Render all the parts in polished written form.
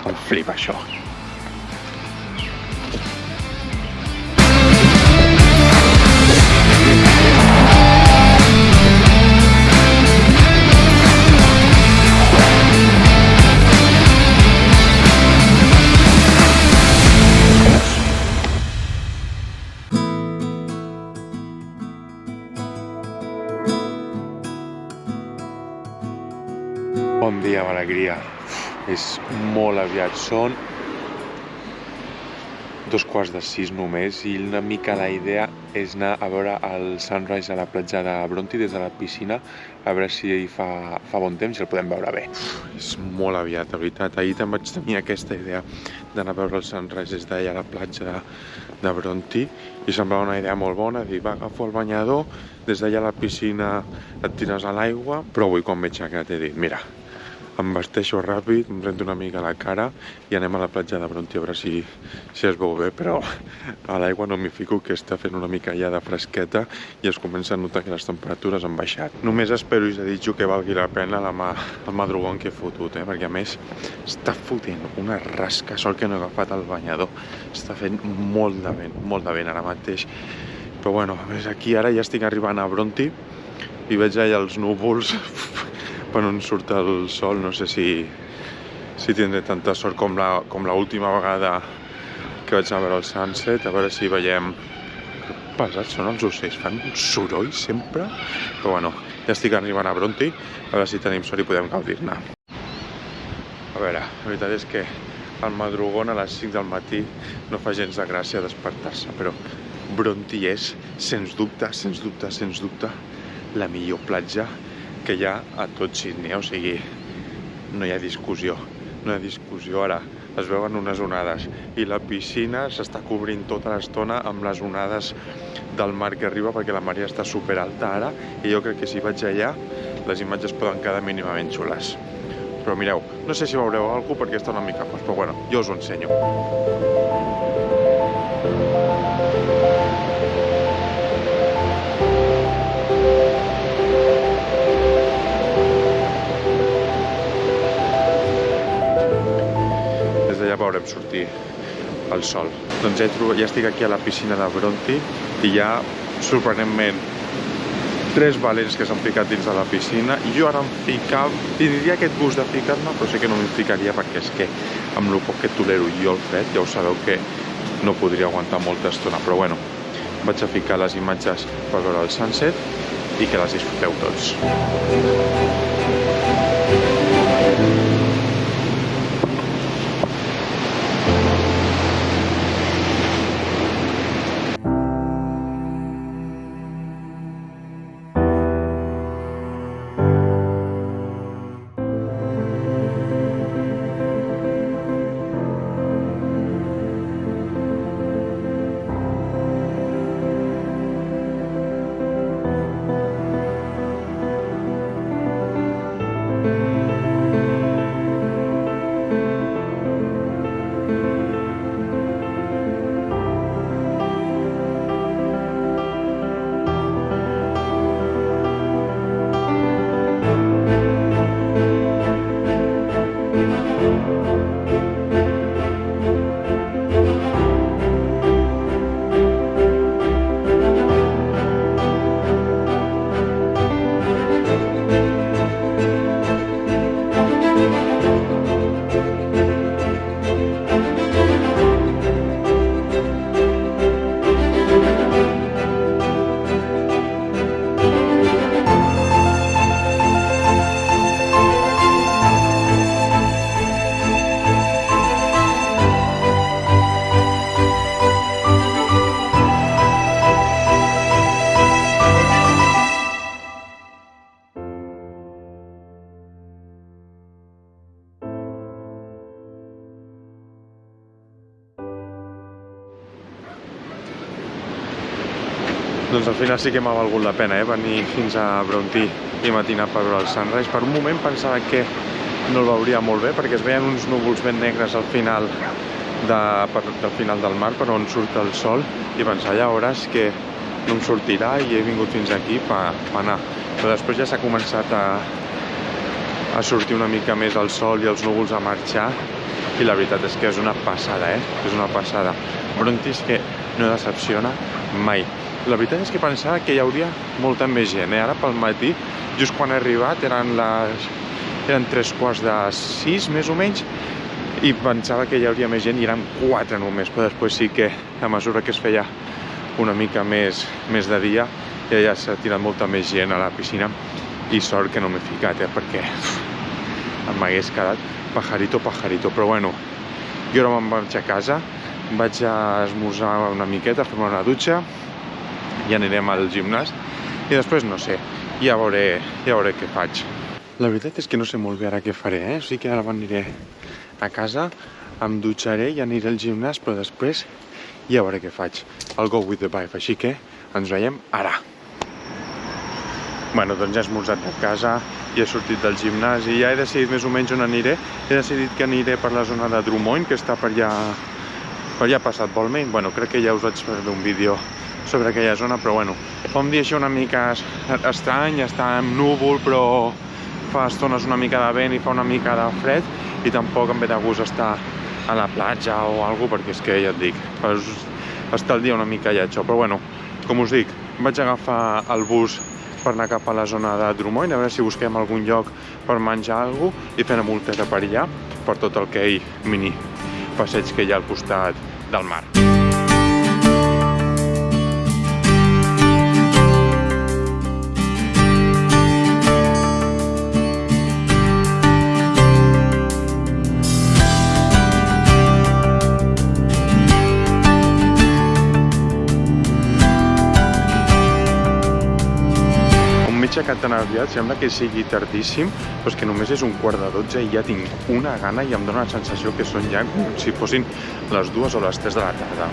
Em flipa això. Bon dia, alegria. És molt aviat, són 5:15 només i una mica la idea és anar a veure el sunrise a la platja de Bronte des de la piscina, a veure si fa bon temps i el podem veure bé. És molt aviat, de veritat. Ahir també vaig tenir aquesta idea d'anar a veure el sunrise des d'allà a la platja de Bronte i semblava una idea molt bona, dir, va, agafo el banyador, des d'allà a la piscina et tires a l'aigua, però avui quan m'he aixecat he dit, mira, em vesteixo ràpid, em rento una mica la cara i anem a la platja de Bronte a veure si es veu bé, però a l'aigua no m'hi fico, que està fent una mica ja de fresqueta i es comença a notar que les temperatures han baixat. Només espero i desitjo que valgui la pena el madrugón que he fotut, perquè a més està fotent una rasca, sort que no he agafat el banyador, està fent molt de vent ara mateix. Però bueno, a més aquí ara ja estic arribant a Bronte i veig allà els núvols per on surt el sol. No sé si tindré tanta sort com l'última vegada que vaig anar a veure el sunset, a veure si veiem... Que pesats són els ocells, fan un soroll sempre, però bueno, ja estic arribant a Bronte, a veure si tenim sort i podem gaudir-ne. A veure, la veritat és que al madrugón a les 5 del matí no fa gens de gràcia despertar-se, però Bronte és, sens dubte, la millor platja que hi ha a tot Sydney, o sigui, no hi ha discussió, ara es veuen unes onades i la piscina s'està cobrint tota l'estona amb les onades del mar que arriba perquè la marea està super alta ara i jo crec que si vaig allà les imatges poden quedar mínimament xules. Però mireu, no sé si veureu alguna cosa perquè està una mica fos, però bueno, jo us ho ensenyo. Ja veurem sortir el sol. Doncs ja estic aquí a la piscina de Bronte i hi ha, sorprenentment, 3 valents que s'han ficat dins de la piscina i jo ara tindria aquest gust de ficar-me, però sé que no m'hi ficaria perquè és que amb el poc que tolero jo el fred, ja ho sabeu que no podria aguantar molta estona, però bueno, vaig a ficar les imatges per veure el sunset i que les disfruteu tots. Doncs al final sí que m'ha valgut la pena, venir fins a Bronte i matinar per veure el sunrise. Per un moment pensava que no el veuria molt bé perquè es veien uns núvols ben negres al final del mar per on surt el sol i pensava, ja veuràs que no em sortirà i he vingut fins aquí per anar. Però després ja s'ha començat a sortir una mica més el sol i els núvols a marxar i la veritat és que és una passada, és una passada. Bronte és que no decepciona mai. La veritat és que pensava que hi hauria molta més gent, Ara pel matí, just quan he arribat, eren 3:45, més o menys, i pensava que hi hauria més gent i eren 4 només, però després sí que a mesura que es feia una mica més de dia ja s'ha tirat molta més gent a la piscina i sort que no m'he ficat, perquè m'hagués quedat pajarito, però bueno, jo ara me'n vaig a casa, vaig a esmorzar una miqueta, fer-me una dutxa i anirem al gimnàs i després no sé, ja veuré què faig. La veritat és que no sé molt bé ara què faré, O sigui que ara aniré a casa, em dutxaré i aniré al gimnàs, però després ja veuré què faig. I'll go with the vibe, així que ens veiem ara. Bueno, doncs ja he esmorzat a casa, ja he sortit del gimnàs i ja he decidit més o menys on aniré. He decidit que aniré per la zona de Drummoyne, que està per allà passat Balmain. Bueno, crec que ja us vaig fer un vídeo sobre aquella zona, però bueno, fa un dia això una mica estrany, està en núvol, però fa estones una mica de vent i fa una mica de fred i tampoc em ve de gust estar a la platja o alguna cosa, perquè és que ja et dic, està el dia una mica lletjó, però bueno, com us dic, vaig agafar el bus per anar cap a la zona de Drummoyne, a veure si busquem algun lloc per menjar alguna cosa i fer una multeta per allà, per tot el aquell mini passeig que hi ha al costat del mar. Aixecat tan aviat, sembla que sigui tardíssim, però és que només és 11:45 i ja tinc una gana i em dóna la sensació que són ja com si fossin les 2 o les 3 de la tarda.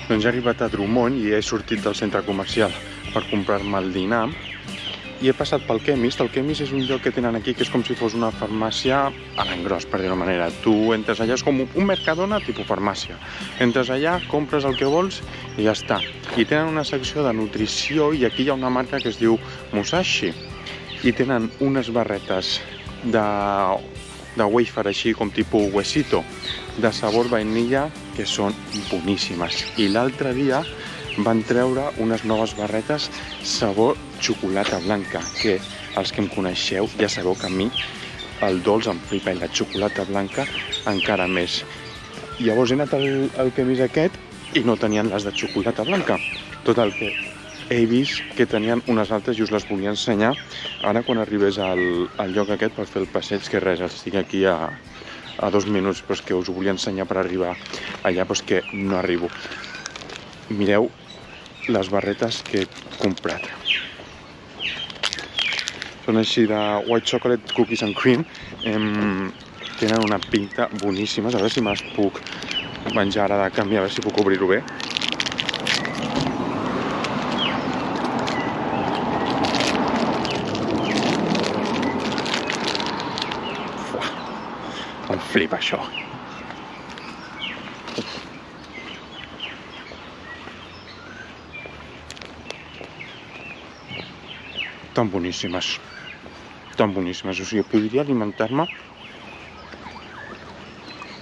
Doncs he arribat a Drummoyne i he sortit del centre comercial per comprar-me el dinar i he passat pel Chemist. El Chemist és un lloc que tenen aquí que és com si fos una farmàcia a l'engròs, per dir-ho manera. Tu entres allà, és com un Mercadona tipus farmàcia. Entres allà, compres el que vols i ja està. I tenen una secció de nutrició i aquí hi ha una marca que es diu Musashi. I tenen unes barretes de wafer així com tipus huesito de sabor vainilla que són boníssimes. I l'altre dia van treure unes noves barretes sabor xocolata blanca, que els que em coneixeu ja sabeu que a mi el dolç em flipa i la xocolata blanca encara més. Llavors he anat al Chemist aquest i no tenien les de xocolata blanca. Tot el que he vist que tenien unes altres i us les volia ensenyar ara quan arribés al lloc aquest per fer el passeig, que res, estic aquí a 2 minuts, però és que us ho volia ensenyar per arribar allà, però és que no arribo. Mireu les barretes que he comprat. Són així de white chocolate cookies and cream. Tenen una pinta boníssimes. A veure si me les puc menjar ara de canvi, a veure si puc obrir-ho bé. Em flipa això. Tan boníssimes. Tan boníssimes. O sigui, podria alimentar-me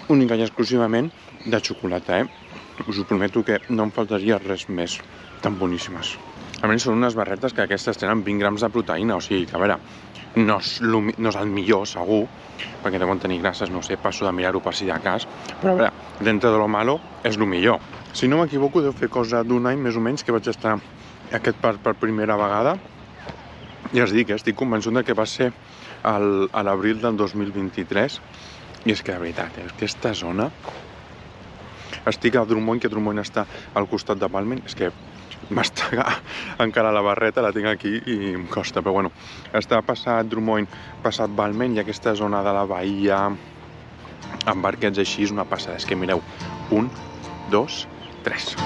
única i exclusivament de xocolata, Us ho prometo que no em faltaria res més. Tan boníssimes. A més, són unes barretes que aquestes tenen 20 grams de proteïna, o sigui que, a veure, no és el millor, segur, perquè deuen tenir grasses, no sé, passo de mirar-ho per si de cas, però a veure, dentro de lo malo és el millor. Si no m'equivoco, deu fer cosa d'un any més o menys que vaig estar aquest parc per primera vegada. Ja us dic, estic convençut que va ser a l'abril del 2023 i és que de veritat, aquesta zona, estic a Drummoyne, que Drummoyne està al costat de Balmain, és que m'està encara la barreta, la tinc aquí i em costa, però bueno, està passat Drummoyne, passat Balmain i aquesta zona de la bahia amb barquets així és una passada. És que mireu, 1, 2, 3.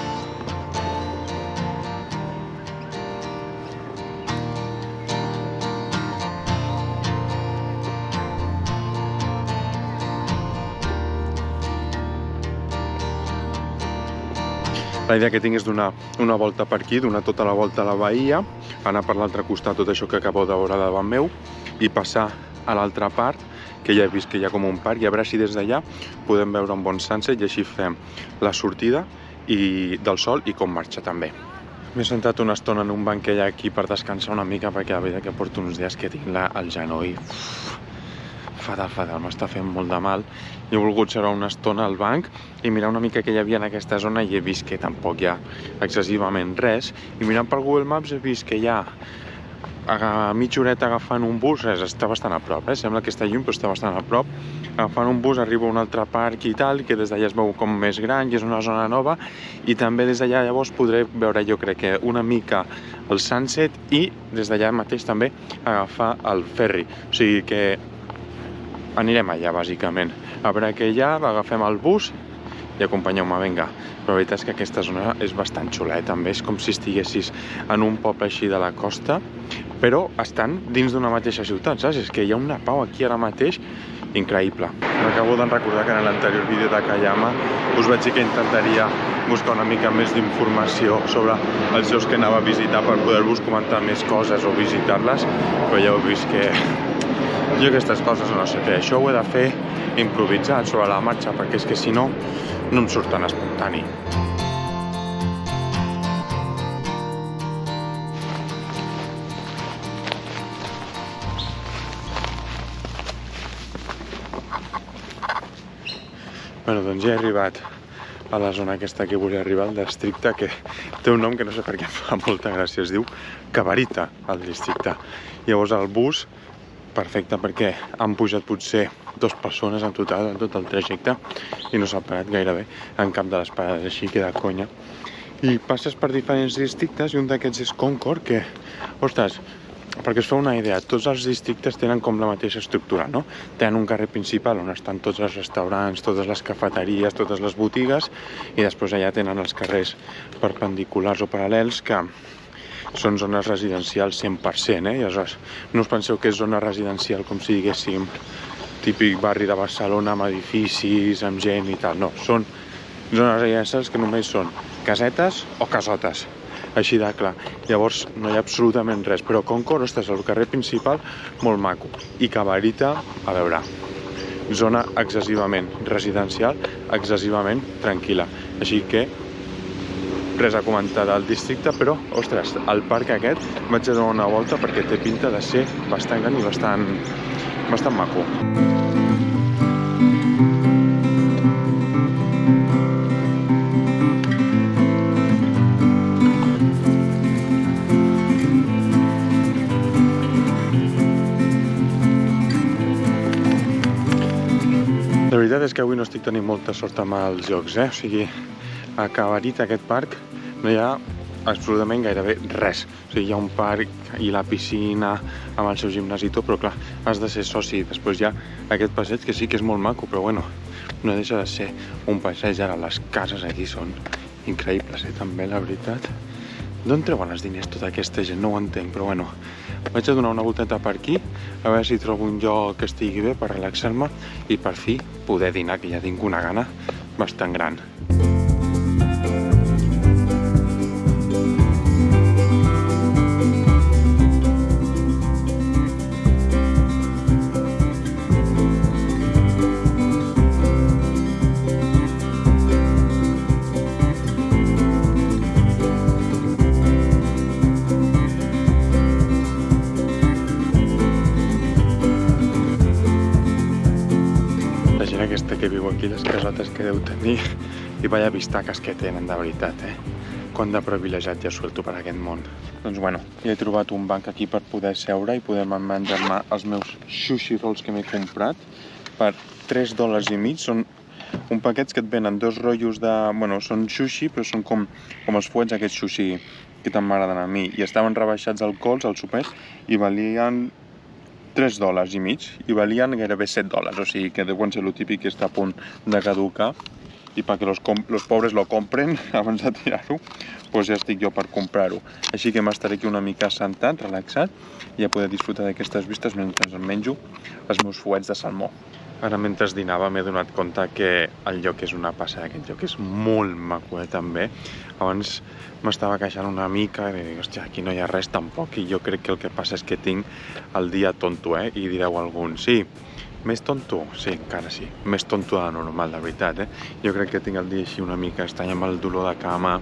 La idea que tinc és donar una volta per aquí, donar tota la volta a la bahia, anar per l'altre costat tot això que acabeu de veure davant meu i passar a l'altra part, que ja he vist que hi ha com un parc, i a veure si des d'allà podem veure un bon sunset i així fem la sortida del sol i com marxa també. M'he sentat una estona en un banc que hi ha aquí per descansar una mica perquè la veritat que porto uns dies que tinc el genoll fatal, m'està fent molt de mal. He volgut seure una estona al banc i mirar una mica què hi havia en aquesta zona i he vist que tampoc hi ha excessivament res. I mirant per Google Maps he vist que hi ha a mitja horeta agafant un bus, està bastant a prop, sembla que està lluny però està bastant a prop. Agafant un bus arriba a un altre parc i tal, que des d'allà es veu com més gran i és una zona nova, i també des d'allà llavors podré veure, jo crec que una mica el sunset i des d'allà mateix també agafar el ferri. O sigui que anirem allà bàsicament. A veure què hi ha, agafem el bus i acompanyeu-me, vinga. Però la veritat és que aquesta zona és bastant xula, també és com si estiguessis en un poble així de la costa, però estan dins d'una mateixa ciutat, saps? És que hi ha una pau aquí ara mateix increïble. M'acabo de recordar que en l'anterior vídeo de Cayama us vaig dir que intentaria buscar una mica més d'informació sobre els llocs que anava a visitar per poder-vos comentar més coses o visitar-les, però ja heu vist que jo aquestes coses no sé fer. Això ho he de fer improvisat sobre la marxa, perquè és que si no, no em surt tan espontani. Bueno, doncs ja he arribat a la zona aquesta que volia arribar, el districte, que té un nom que no sé per què em fa molta gràcia, es diu Cabarita, el districte. Llavors el bus, perfecte, perquè han pujat potser 2 persones en total en tot el trajecte i no s'ha parat gairebé en cap de les parades, així que de conya. I passes per diferents districtes i un d'aquests és Concord, que, ostres, perquè us feu una idea, tots els districtes tenen com la mateixa estructura, no? Tenen un carrer principal on estan tots els restaurants, totes les cafeteries, totes les botigues, i després allà tenen els carrers perpendiculars o paral·lels que són zones residencials 100%, I aleshores no us penseu que és zona residencial com si diguéssim típic barri de Barcelona amb edificis, amb gent i tal, no, són zones residencials que només són casetes o casotes, així de clar. Llavors no hi ha absolutament res, però Concord, ostres, el carrer principal molt maco, i Cabarita, a veure, zona excessivament residencial, excessivament tranquil·la, així que res a comentar del districte, però, ostres, el parc aquest vaig a donar una volta perquè té pinta de ser bastant gran i bastant maco. La veritat és que avui no estic tenint molta sort amb els jocs, O sigui, a Cabarita, aquest parc, no hi ha absolutament gairebé res. O sigui, hi ha un parc i la piscina amb el seu gimnàs i tot, però clar, has de ser soci. Després hi ha aquest passeig que sí que és molt maco, però bueno, no deixa de ser un passeig. Ara les cases aquí són increïbles, també, la veritat. D'on treuen els diners tota aquesta gent? No ho entenc, però bueno, vaig a donar una volteta per aquí, a veure si trobo un lloc que estigui bé per relaxar-me i per fi poder dinar, que ja tinc una gana bastant gran. Aquesta que viu aquí, les casotes que deu tenir i vaya vistaques que tenen, de veritat, Quant de privilegiat ja suelto per aquest món. Doncs bueno, ja he trobat un banc aquí per poder seure i poder menjar-me els meus sushi rolls que m'he comprat per $3,50. Són un paquets que et venen 2 rotllos de... Bueno, són sushi, però són com els fuets aquests sushi que tant m'agraden a mi. I estaven rebaixats al Coles, al Super, i valien $3,50 i valien gairebé $7, o sigui que deuen ser lo típic que està a punt de caducar i perquè los pobres lo compren abans de tirar-ho, doncs ja estic jo per comprar-ho. Així que m'estaré aquí una mica sentat, relaxat, i a poder disfrutar d'aquestes vistes mentre em menjo els meus fuets de salmó. Ara, mentre dinava, m'he donat compte que el lloc és una passada, aquest lloc és molt maco, també. Abans m'estava queixant una mica, i dic, hòstia, aquí no hi ha res tampoc, i jo crec que el que passa és que tinc el dia tonto, I direu alguns, sí, més tonto? Sí, encara sí, més tonto de normal, de veritat, Jo crec que tinc el dia així una mica estrany amb el dolor de cama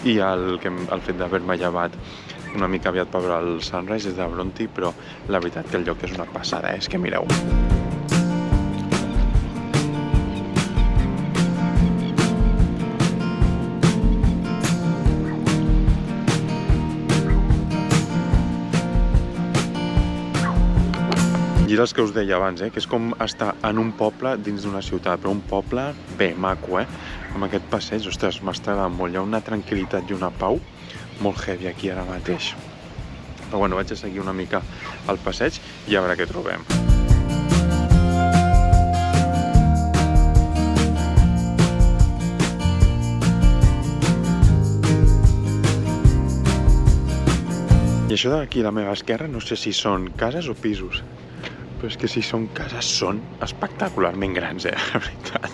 i el fet d'haver-me llevat una mica aviat per veure el sunrise des de Bronte, però la veritat que el lloc és una passada, és que mireu. I és el que us deia abans, que és com estar en un poble dins d'una ciutat, però un poble bé, maco, Amb aquest passeig, ostres, m'està agradant molt. Hi ha una tranquil·litat i una pau molt heavy aquí ara mateix. Però bueno, vaig a seguir una mica el passeig i a veure què trobem. I això d'aquí a la meva esquerra no sé si són cases o pisos, però és que si són cases són espectacularment grans, la veritat.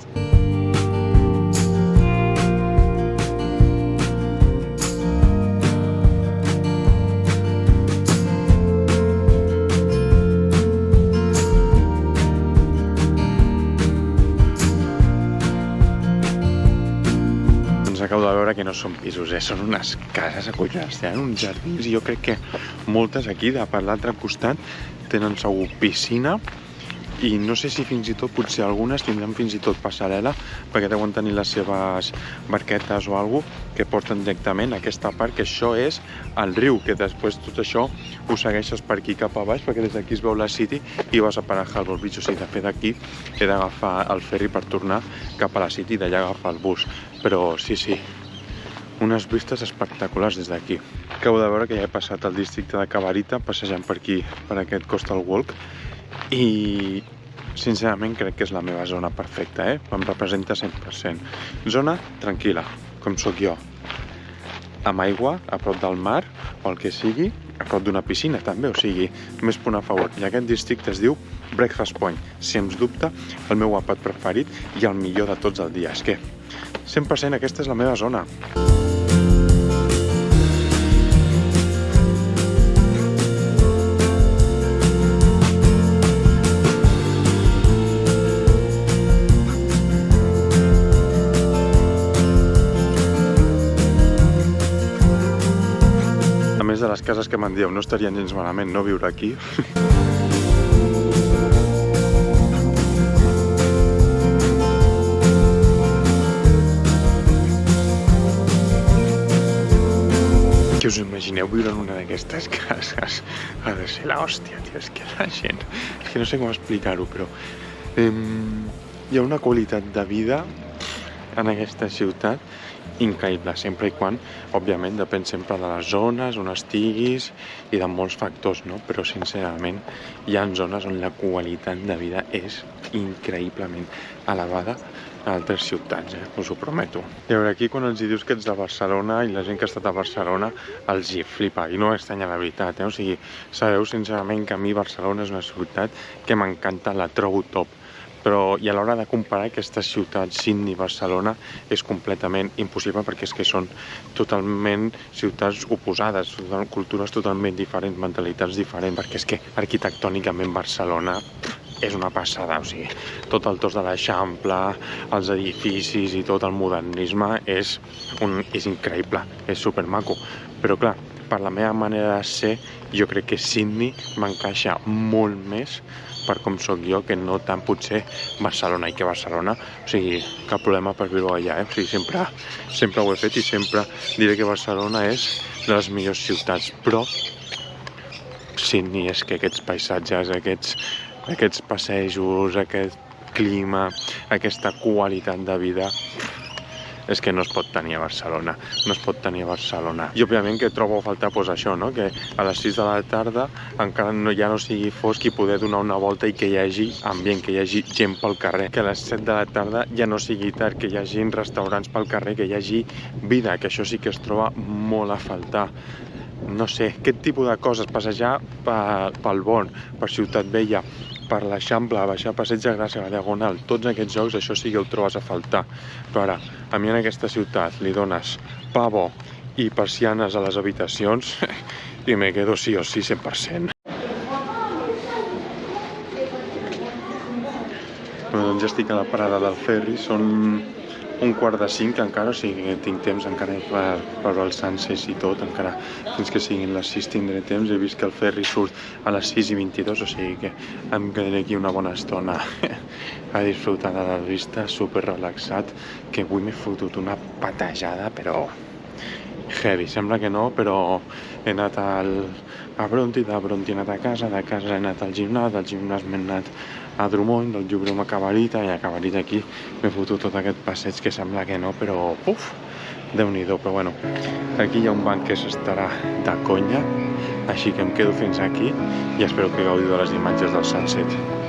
Acabo de veure que no són pisos, són unes cases acollonants, tenen uns jardins i jo crec que moltes aquí, per l'altre costat, tenen segur piscina i no sé si fins i tot, potser algunes tindran fins i tot passarel·la perquè deuen tenir les seves barquetes o alguna cosa que porten directament a aquesta part, que això és el riu, que després tot això ho segueixes per aquí cap a baix perquè des d'aquí es veu la City i vas a parar a Harbour Beach. O sigui, de fet d'aquí he d'agafar el ferri per tornar cap a la City i d'allà agafar el bus. Però sí, unes vistes espectaculars des d'aquí. Acabo de veure que ja he passat el districte de Cabarita passejant per aquí, per aquest Coastal Walk, i sincerament crec que és la meva zona perfecta, em representa 100%. Zona tranquil·la, com sóc jo, amb aigua, a prop del mar, o el que sigui, a prop d'una piscina també, o sigui, més punt a favor. I aquest districte es diu Breakfast Point, sens dubte el meu àpat preferit i el millor de tots el dia. És que 100% aquesta és la meva zona. A més de les cases que me'n dieu, no estarien gens malament no viure aquí. Que us imagineu viure en una d'aquestes cases? Ha de ser l'hòstia, tio, és que la gent... És que no sé com explicar-ho, però... hi ha una qualitat de vida en aquesta ciutat increïble, sempre i quan, òbviament, depèn sempre de les zones on estiguis i de molts factors, no? Però, sincerament, hi ha zones on la qualitat de vida és increïblement elevada a altres ciutats, us ho prometo. I a veure, aquí quan els dius que ets de Barcelona i la gent que ha estat a Barcelona els hi flipa, i no m'estranya la veritat, O sigui, sabeu sincerament que a mi Barcelona és una ciutat que m'encanta, la trobo top, però i a l'hora de comparar aquestes ciutats, Sydney i Barcelona, és completament impossible perquè és que són totalment ciutats oposades, cultures totalment diferents, mentalitats diferents, perquè és que arquitectònicament Barcelona és una passada, o sigui, tot el tos de l'Eixample, els edificis i tot el modernisme és increïble, és supermaco, però clar, per la meva manera de ser, jo crec que Sydney m'encaixa molt més per com sóc jo, que no tant potser Barcelona, i que Barcelona, o sigui, cap problema per viure allà, O sigui, sempre ho he fet i sempre diré que Barcelona és de les millors ciutats, però Sydney és que aquests paisatges, aquests passejos, aquest clima, aquesta qualitat de vida, és que no es pot tenir a Barcelona, no es pot tenir a Barcelona. I òbviament que trobo a faltar això, que a les 6 de la tarda encara ja no sigui fosc i poder donar una volta i que hi hagi ambient, que hi hagi gent pel carrer, que a les 7 de la tarda ja no sigui tard, que hi hagi restaurants pel carrer, que hi hagi vida, que això sí que es troba molt a faltar. No sé, aquest tipus de coses, passejar pel Born, per Ciutat Vella, per l'Eixample, baixar Passeig de Gràcia, la Diagonal, tots aquests jocs, això sí que ho trobes a faltar. Però ara, a mi en aquesta ciutat li dones pavó i persianes a les habitacions i me quedo sí o sí 100%. Bueno, doncs ja estic a la parada del ferri, són 4:45 encara, o sigui que tinc temps encara per veure el sunset i tot, encara fins que siguin les 6 tindré temps. He vist que el ferri surt a les 6:22, o sigui que em quedaré aquí una bona estona a disfrutar de la vista, super relaxat, que avui m'he fotut una patejada, però heavy, sembla que no, però he anat a Bronti, de Bronti he anat a casa, de casa he anat al gimnàs, del gimnàs m'he anat a Drummond, del Llobregat a Cabarita, i a Cabarita aquí m'he fotut tot aquest passeig que sembla que no, però Déu-n'hi-do, però bueno, aquí hi ha un banc que s'estarà de conya, així que em quedo fins aquí i espero que gaudiu de les imatges del sunset.